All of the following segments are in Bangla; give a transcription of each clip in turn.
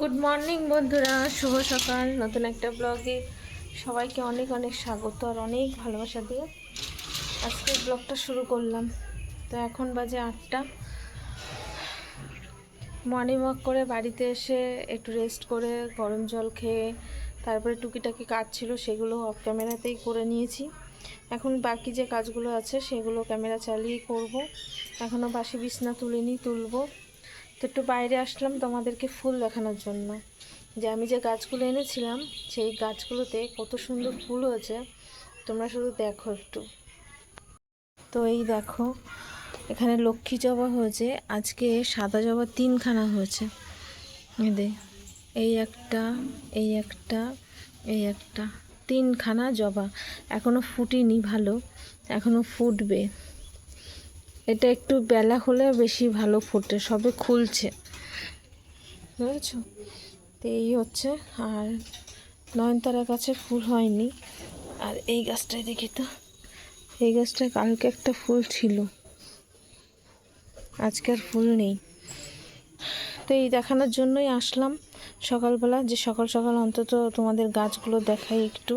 গুড মর্নিং বন্ধুরা, শুভ সকাল। নতুন একটা ব্লগে সবাইকে অনেক অনেক স্বাগত আর অনেক ভালোবাসা দিয়ে আজকে ব্লগটা শুরু করলাম। তো এখন বাজে 8টা। মর্নিং ওয়াক করে বাড়িতে এসে একটু রেস্ট করে গরম জল খেয়ে তারপরে টুকিটাকি কাজ ছিল সেগুলো অফ ক্যামেরাতেই করে নিয়েছি। এখন বাকি যে কাজগুলো আছে সেগুলো ক্যামেরা চালিয়ে করব। এখনও বাসি বিছনা তুলবো। তো একটু বাইরে আসলাম তোমাদেরকে ফুল দেখানোর জন্য, যে আমি যে গাছগুলো এনেছিলাম সেই গাছগুলোতে কত সুন্দর ফুল হয়েছে, তোমরা শুধু দেখো একটু। তো এই দেখো, এখানে লক্ষ্মী জবা হয়েছে, আজকে সাদা জবা 3খানা হয়েছে। এই একটা, এই একটা, এই একটা, 3খানা জবা এখনও ফুটিনি, ভালো এখনও ফুটবে। এটা একটু বেলা হলে বেশি ভালো ফোটে, সবে খুলছে, বুঝেছো? তো এই হচ্ছে। আর নয়নতারা গাছে ফুল হয়নি। আর এই গাছটায় দেখি তো, এই গাছটায় কালকে একটা ফুল ছিল, আজকে আর ফুল নেই। তো এই দেখানোর জন্যই আসলাম সকালবেলা, যে সকাল সকাল অন্তত তোমাদের গাছগুলো দেখাই একটু।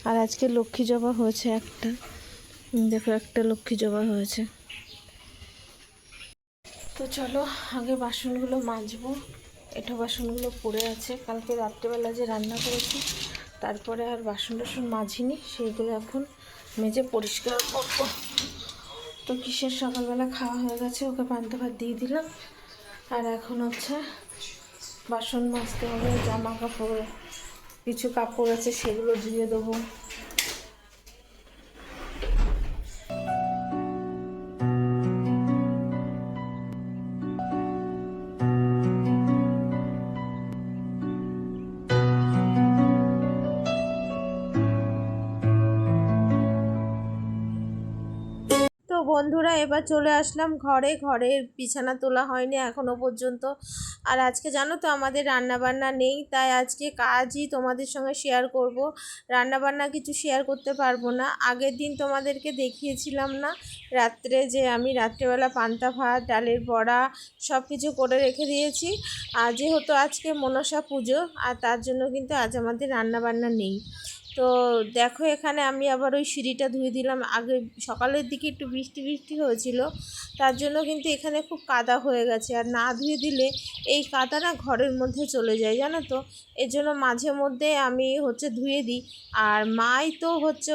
আর আজকে লক্ষ্মী জবা হয়েছে একটা, দেখো একটা লক্ষ্মী জবা হয়েছে। তো চলো আগে বাসনগুলো মাজবো। এঁটো বাসনগুলো পড়ে আছে, কালকে রাত্রেবেলা যে রান্না করেছি তারপরে আর বাসন মাজিনি, সেইগুলো এখন মেজে পরিষ্কার করবো। তো কিসের সকালবেলা খাওয়া হয়ে গেছে, ওকে পান্তা ভাত দিয়ে দিলাম। আর এখন হচ্ছে বাসন মাজতে হবে, জামা কাপড় কিছু কাপড় আছে সেগুলো ধুয়ে দেবো। তো বন্ধুরা, এবার চলে আসলাম ঘরের বিছানা তোলা হয়নি এখনও পর্যন্ত। আর আজকে জানো তো আমাদের রান্নাবান্না নেই, তাই আজকে কাজই তোমাদের সঙ্গে শেয়ার করব। রান্নাবান্না কিছু শেয়ার করতে পারবো না। আগের দিন তোমাদেরকে দেখিয়েছিলাম না রাত্রে, যে আমি রাত্রেবেলা পান্তা ভাত, ডালের বড়া সব কিছু করে রেখে দিয়েছি। আর যেহেতু আজকে মনসা পুজো, আর তার জন্য কিন্তু আজ আমাদের রান্নাবান্না নেই। তো দেখো, এখানে আমি আবার ওই সিঁড়িটা ধুয়ে দিলাম। আগে সকালের দিকে একটু বৃষ্টি হয়েছিল, তার জন্য কিন্তু এখানে খুব কাদা হয়ে গেছে। আর না ধুয়ে দিলে এই কাদা না ঘরের মধ্যে চলে যায়, জানো তো। এর জন্য মাঝে মধ্যে আমি ধুয়ে দিই। আর মাই তো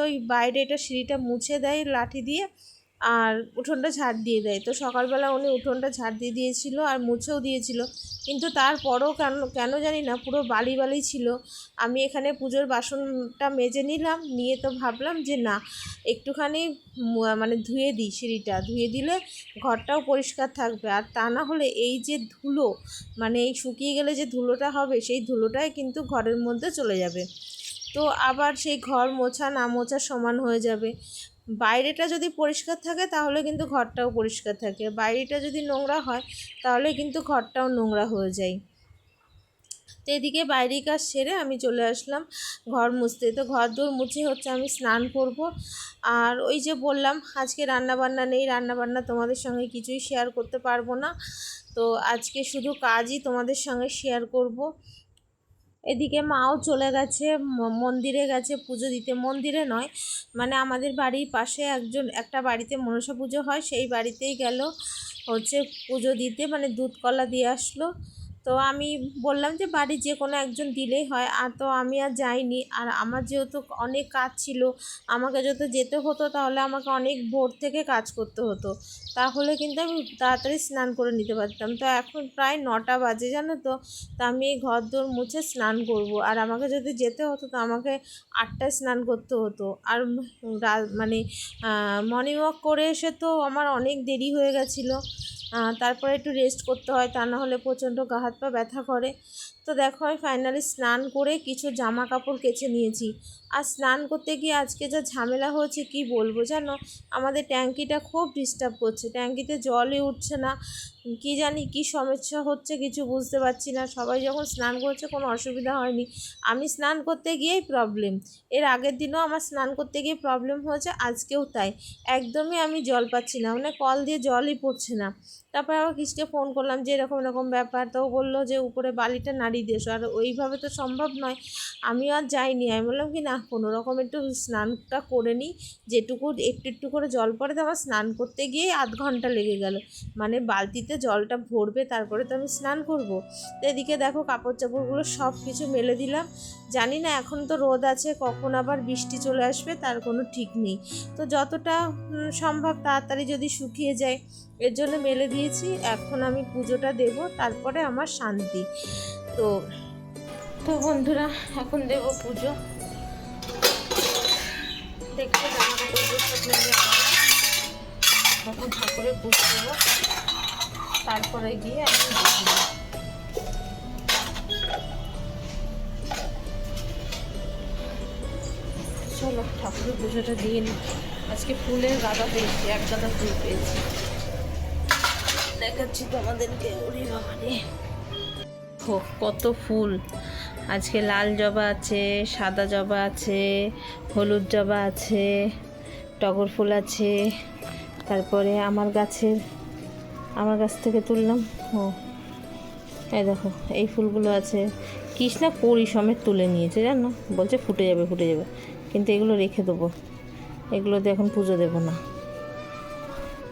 ওই বাইরে এটা সিঁড়িটা মুছে দেয় লাঠি দিয়ে, আর উঠোনটা ঝাড় দিয়ে দেয়। তো সকালবেলা উনি উঠোনটা ঝাড় দিয়ে দিয়েছিল আর মুছেও দিয়েছিল, কিন্তু তারপরও কেন জানি না পুরো বালি বালি ছিল। আমি এখানে পুজোর বাসনটা মেজে নিলাম, নিয়ে তো ভাবলাম যে না, একটুখানি মানে ধুয়ে দিই, সিঁড়িটা ধুয়ে দিলে ঘরটাও পরিষ্কার থাকবে। আর তা না হলে এই যে ধুলো, মানে এই শুকিয়ে গেলে যে ধুলোটা হবে, সেই ধুলোটাই কিন্তু ঘরের মধ্যে চলে যাবে। তো আবার সেই ঘর মোছা না মোছা সমান হয়ে যাবে। বাইরেটা যদি পরিষ্কার থাকে তাহলে কিন্তু ঘরটাও পরিষ্কার থাকে, বাইরেটা যদি নোংরা হয় তাহলে কিন্তু ঘরটাও নোংরা হয়ে যায়। তো এদিকে বাইরের কাজ সেরে আমি চলে আসলাম ঘর মুছতে। তো ঘর দোর মুছে আমি স্নান করব। আর ওই যে বললাম আজকে রান্নাবান্না নেই, রান্নাবান্না তোমাদের সঙ্গে কিছুই শেয়ার করতে পারবো না। তো আজকে শুধু কাজই তোমাদের সঙ্গে শেয়ার করব। এদিকে মাও চলে গেছে, মন্দিরে গেছে পুজো দিতে। মন্দিরে নয়, মানে আমাদের বাড়ির পাশে একটা বাড়িতে মনসা পুজো হয়, সেই বাড়িতেই গেল পুজো দিতে, মানে দুধ কলা দিয়ে আসলো। তো আমি বললাম যে বাড়ি যে কোনো একজন দিলেই হয়। আর তো আমি আর যাইনি। আর আমার যেহেতু অনেক কাজ ছিল, আমাকে যত যেতে হতো তাহলে আমাকে অনেক ভোর থেকে কাজ করতে হতো, তাহলে কিন্তু আমি তাড়াতাড়ি স্নান করে নিতে পারতাম। তো এখন প্রায় 9টা বাজে, জানো তো। তা আমি এই ঘর দোর মুছে স্নান করব। আর আমাকে যদি যেতে হতো তো আমাকে 8টায় স্নান করতে হতো। আর মানে মর্নিং ওয়াক করে এসে তো আমার অনেক দেরি হয়ে গেছিলো। তারপরে একটু রেস্ট করতে হয়, তা না হলে প্রচণ্ড গা হাত পা ব্যথা করে। তো দেখো আমি ফাইনালি স্নান করে কিছু জামা কাপড় কেচে নিয়েছি। আর স্নান করতে গিয়ে আজকে যা ঝামেলা হয়েছে কি বলবো জানো, আমাদের ট্যাঙ্কিটা খুব ডিস্টার্ব করছে, ট্যাঙ্কিতে জলই উঠছে না। কি জানি কি সমস্যা হচ্ছে কিছু বুঝতে পারছি না। সবাই যখন স্নান করছে কোনো অসুবিধা হয়নি, আমি স্নান করতে গিয়েই প্রবলেম। এর আগের দিনও আমার স্নান করতে গিয়ে প্রবলেম হয়েছে, আজকেও তাই। একদমই আমি জল পাচ্ছি না, মানে কল দিয়ে জলই পড়ছে না। তারপর আবার কিসকে ফোন করলাম যে এরকম এরকম ব্যাপার, তো বললো যে উপরে বালিটা নাড়িয়ে দিয়েছো। আর ওইভাবে তো সম্ভব নয়, আমি আর যাইনি। আমি বললাম কি না, কোনো রকম একটু স্নানটা করে নিই, যেটুকু একটু একটু করে জল পড়ে। তো আমার স্নান করতে গিয়েই আধ ঘন্টা লেগে গেল, মানে বালতিতে জলটা ভরবে তারপরে তো আমি স্নান করব। তো এদিকে দেখো কাপড় চাপড়গুলো সব কিছু মেলে দিলাম। জানি না এখন তো রোদ আছে, কখন আবার বৃষ্টি চলে আসবে তার কোনো ঠিক নেই। তো যতটা সম্ভব তাড়াতাড়ি যদি শুকিয়ে যায় এর জন্য মেলে দিয়েছি। এখন আমি পুজোটা দেব, তারপরে আমার শান্তি। তো তো বন্ধুরা এখন দেব পুজো। দেখতে জামা কাপড় সব মেলে এখন ঠাকুরের পুজো দেবো, তারপরে গিয়ে আমি দেখব। চলো ঠাকুরের পুজোটা দিয়ে নিই। আজকে ফুলের গাদা পেয়েছি, এক গাদা ফুল পেয়েছি, দেখাচ্ছি তোমাদেরকে। ওরে বাবা রে, কত ফুল! আজকে লাল জবা আছে, সাদা জবা আছে, হলুদ জবা আছে, টগর ফুল আছে। তারপরে আমার গাছ থেকে তুললাম। এই দেখো এই ফুলগুলো আছে। কৃষ্ণা কড়ি সমেত তুলে নিয়েছে জানো, বলছে ফুটে যাবে ফুটে যাবে, কিন্তু এগুলো রেখে দেবো, এগুলোতে এখন পুজো দেবো না।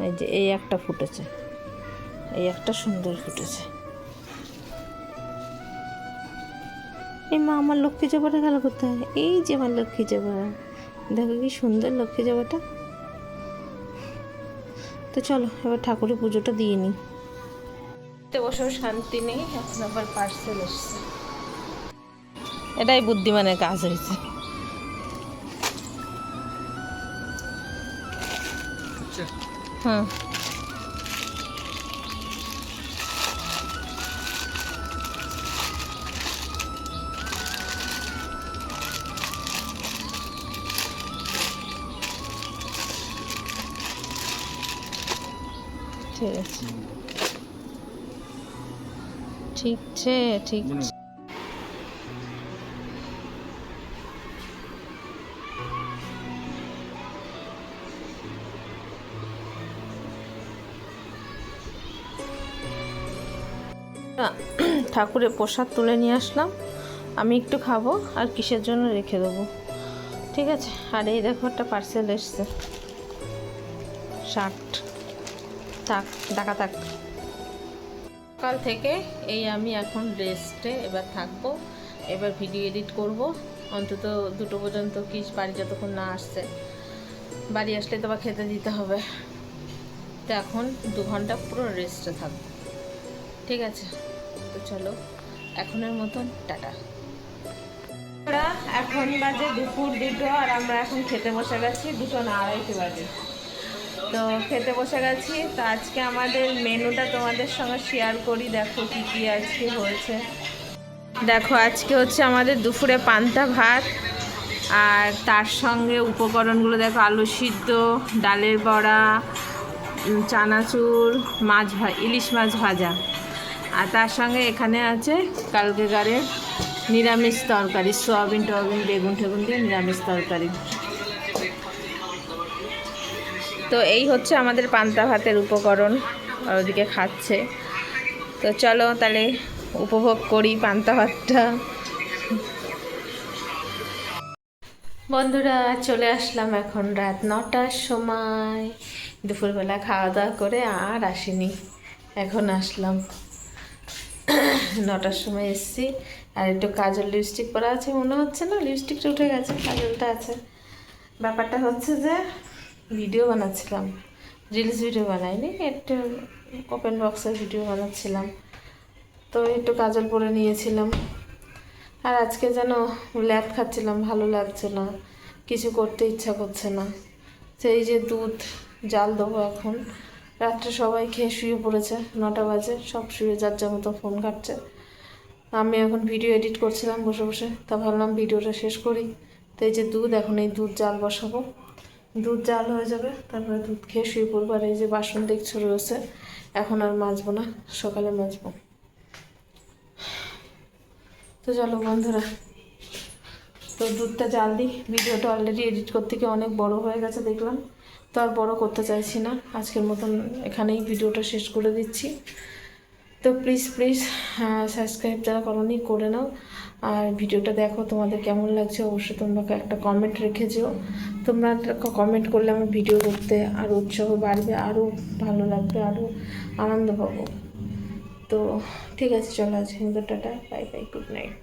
এই যে এই একটা ফুটেছে, এই একটা সুন্দর ফুটেছে। এই মা আমার লক্ষ্মী জবাটা গেল কোথায়? এই যে আমার লক্ষ্মী জবা, দেখো কি সুন্দর লক্ষ্মী জবাটা। তো চলো এবার ঠাকুরের পুজোটা দিয়ে নিই। বসেও শান্তি নেই, এখন আবার পার্সেল এসছে। এটাই বুদ্ধিমানের কাজ হয়েছে। হুম, ঠিক আছে, ঠিক আছে, ঠিক আছে। ঠাকুরের প্রসাদ তুলে নিয়ে আসলাম, আমি একটু খাবো আর কিসের জন্য রেখে দেবো, ঠিক আছে। আর এই দেখো একটা পার্সেল এসছে, শার্ট। থাক, টাকা থাক। সকাল থেকে এই আমি এখন রেস্টে এবার থাকবো। এবার ভিডিও এডিট করব অন্তত 2টো পর্যন্ত, কি বাড়ি যতক্ষণ না আসছে। বাড়ি আসলে তো আবার খেতে দিতে হবে। তো এখন 2 ঘন্টা পুরো রেস্টে থাকবো, ঠিক আছে। তো চলো এখনের মতন টাটা। এখন বাজে দুপুর 2টো, আর আমরা এখন খেতে বসে গেছি। 2টো না, 2:30 বাজে। তো খেতে বসে গেছি। তো আজকে আমাদের মেনুটা তোমাদের সঙ্গে শেয়ার করি। দেখো কি কি আজকে হয়েছে। দেখো আজকে হচ্ছে আমাদের দুপুরে পান্তা ভাত, আর তার সঙ্গে উপকরণগুলো দেখো, আলু সিদ্ধ, ডালের বড়া, চানাচুর, ইলিশ মাছ ভাজা। আর তার সঙ্গে এখানে আছে কালকেকারের নিরামিষ তরকারি, সোয়াবিন টোয়াবিন বেগুন টেগুন দিয়ে নিরামিষ তরকারি। তো এই হচ্ছে আমাদের পান্তা ভাতের উপকরণ, আর ওদিকে খাচ্ছে। তো চলো তাহলে উপভোগ করি পান্তা ভাতটা। বন্ধুরা চলে আসলাম এখন রাত 9টার সময়। দুপুরবেলা খাওয়া দাওয়া করে আর আসিনি, এখন আসলাম। 9টার সময় এসছি। আর একটু কাজল লিপস্টিক পরা আছে, মনে হচ্ছে না লিপস্টিকটা উঠে গেছে, কাজলটা আছে। ব্যাপারটা হচ্ছে যে ভিডিও বানাচ্ছিলাম, রিলস ভিডিও বানাইনি, একটু ওপেন বক্সের ভিডিও বানাচ্ছিলাম। তো একটু কাজল পরে নিয়েছিলাম। আর আজকে যেন ল্যাদ খাচ্ছিলাম, ভালো লাগছে না, কিছু করতে ইচ্ছা করছে না। সেই যে দুধ জাল দেবো এখন। রাত্রে সবাই খেয়ে শুয়ে পড়েছে, 9টা বাজে, সব শুয়ে যার যার মতো ফোন ঘাটছে। আমি এখন ভিডিও এডিট করছিলাম বসে বসে, তা ভাবলাম ভিডিওটা শেষ করি। তো এই যে দুধ, এখন এই দুধ জাল বসাবো, দুধ জাল হয়ে যাবে তারপরে দুধ খেয়ে শুয়ে পড়বো। আর এই যে বাসন দেখছো রয়েছে, এখন আর মাজবো না, সকালে মাজবো। তো চলো বন্ধুরা, তো দুধটা জাল দিই। ভিডিওটা অলরেডি এডিট করতে গিয়ে অনেক বড় হয়ে গেছে দেখলাম, তো আর বড় করতে চাইছি না। আজকের মতন এখানেই ভিডিওটা শেষ করে দিচ্ছি। তো প্লিজ প্লিজ সাবস্ক্রাইব যারা করোনি করে নাও, আর ভিডিওটা দেখো, তোমাদের কেমন লাগছে অবশ্যই তোমরা একটা কমেন্ট রেখে যেও। তোমরা কমেন্ট করলে আমার ভিডিও করতে আরও উৎসাহ বাড়বে, আরও ভালো লাগবে, আরও আনন্দ পাবো। তো ঠিক আছে, চলো আজকে মতো tata, bye bye, good night.